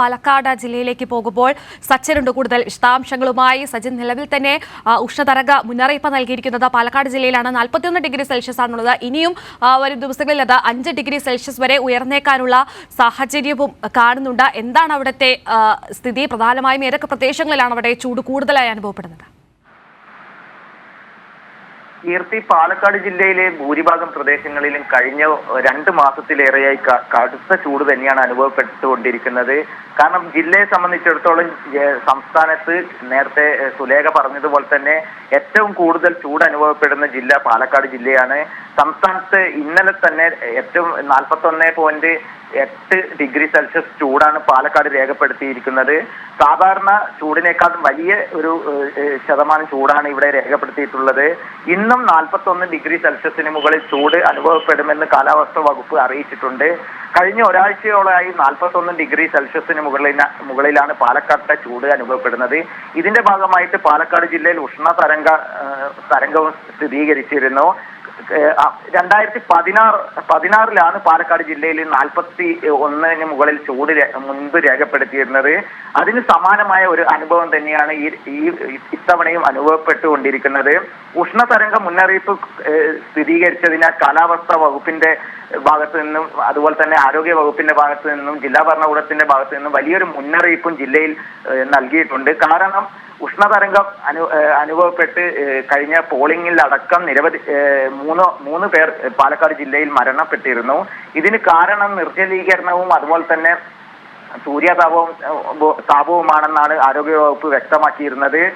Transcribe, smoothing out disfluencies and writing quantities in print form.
പാലക്കാട് ജില്ലയിലേക്ക് പോകുമ്പോൾ സച്ചിനുണ്ട് കൂടുതൽ വിശദാംശങ്ങളുമായി. സച്ചിൻ, നിലവിൽ തന്നെ ഉഷ്ണതരംഗ മുന്നറിയിപ്പ് നൽകിയിരിക്കുന്നത് പാലക്കാട് ജില്ലയിലാണ്. 41 ഡിഗ്രി സെൽഷ്യസ് ആണുള്ളത്. ഇനിയും വരും ദിവസങ്ങളിൽ അത് 5 ഡിഗ്രി സെൽഷ്യസ് വരെ ഉയർന്നേക്കാനുള്ള സാഹചര്യവും കാണുന്നുണ്ട്. എന്താണ് അവിടുത്തെ സ്ഥിതി? പ്രധാനമായും ഏതൊക്കെ പ്രദേശങ്ങളിലാണ് അവിടെ ചൂട് കൂടുതലായി അനുഭവപ്പെടുന്നത്? കീർത്തി, പാലക്കാട് ജില്ലയിലെ ഭൂരിഭാഗം പ്രദേശങ്ങളിലും കഴിഞ്ഞ 2 മാസത്തിലേറെയായി കടുത്ത ചൂട് തന്നെയാണ് അനുഭവപ്പെട്ടുകൊണ്ടിരിക്കുന്നത്. കാരണം ജില്ലയെ സംബന്ധിച്ചിടത്തോളം സംസ്ഥാനത്ത് നേരത്തെ സുലേഖ പറഞ്ഞതുപോലെ തന്നെ ഏറ്റവും കൂടുതൽ ചൂട് അനുഭവപ്പെടുന്ന ജില്ല പാലക്കാട് ജില്ലയാണ്. സംസ്ഥാനത്ത് ഇന്നലെ തന്നെ ഏറ്റവും 41.8 ഡിഗ്രി സെൽഷ്യസ് ചൂടാണ് പാലക്കാട് രേഖപ്പെടുത്തിയിരിക്കുന്നത്. സാധാരണ ചൂടിനേക്കാളും വലിയ ഒരു ശതമാനം ചൂടാണ് ഇവിടെ രേഖപ്പെടുത്തിയിട്ടുള്ളത്. ഇന്നും 41 ഡിഗ്രി സെൽഷ്യസിന് മുകളിൽ ചൂട് അനുഭവപ്പെടുമെന്ന് കാലാവസ്ഥാ വകുപ്പ് അറിയിച്ചിട്ടുണ്ട്. കഴിഞ്ഞ ഒരാഴ്ചയോളമായി 41 ഡിഗ്രി സെൽഷ്യസിന് മുകളിലാണ് പാലക്കാട്ടെ ചൂട് അനുഭവപ്പെടുന്നത്. ഇതിന്റെ ഭാഗമായിട്ട് പാലക്കാട് ജില്ലയിൽ തരംഗവും സ്ഥിരീകരിച്ചിരുന്നു. 2016 പാലക്കാട് ജില്ലയിൽ 41 മുകളിൽ ചൂട് മുൻപ് രേഖപ്പെടുത്തിയിരുന്നത്. അതിന് സമാനമായ ഒരു അനുഭവം തന്നെയാണ് ഇത്തവണയും അനുഭവപ്പെട്ടുകൊണ്ടിരിക്കുന്നത്. ഉഷ്ണതരംഗ മുന്നറിയിപ്പ് സ്ഥിരീകരിച്ചതിനാൽ കാലാവസ്ഥാ വകുപ്പിന്റെ ഭാഗത്തു നിന്നും അതുപോലെ തന്നെ ആരോഗ്യ വകുപ്പിന്റെ ഭാഗത്തു നിന്നും ജില്ലാ ഭരണകൂടത്തിന്റെ ഭാഗത്തു നിന്നും വലിയൊരു മുന്നറിയിപ്പും ജില്ലയിൽ നൽകിയിട്ടുണ്ട്. കാരണം ഉഷ്ണതരംഗം അനുഭവപ്പെട്ട് കഴിഞ്ഞ പോളിംഗിൽ അടക്കം നിരവധി 3 പേർ പാലക്കാട് ജില്ലയിൽ മരണപ്പെട്ടിരുന്നു. ഇതിന് കാരണം നിർജ്ജലീകരണവും അതുപോലെ തന്നെ സൂര്യാതാപവുമാണെന്നാണ് ആരോഗ്യ വകുപ്പ് വ്യക്തമാക്കിയിരുന്നത്.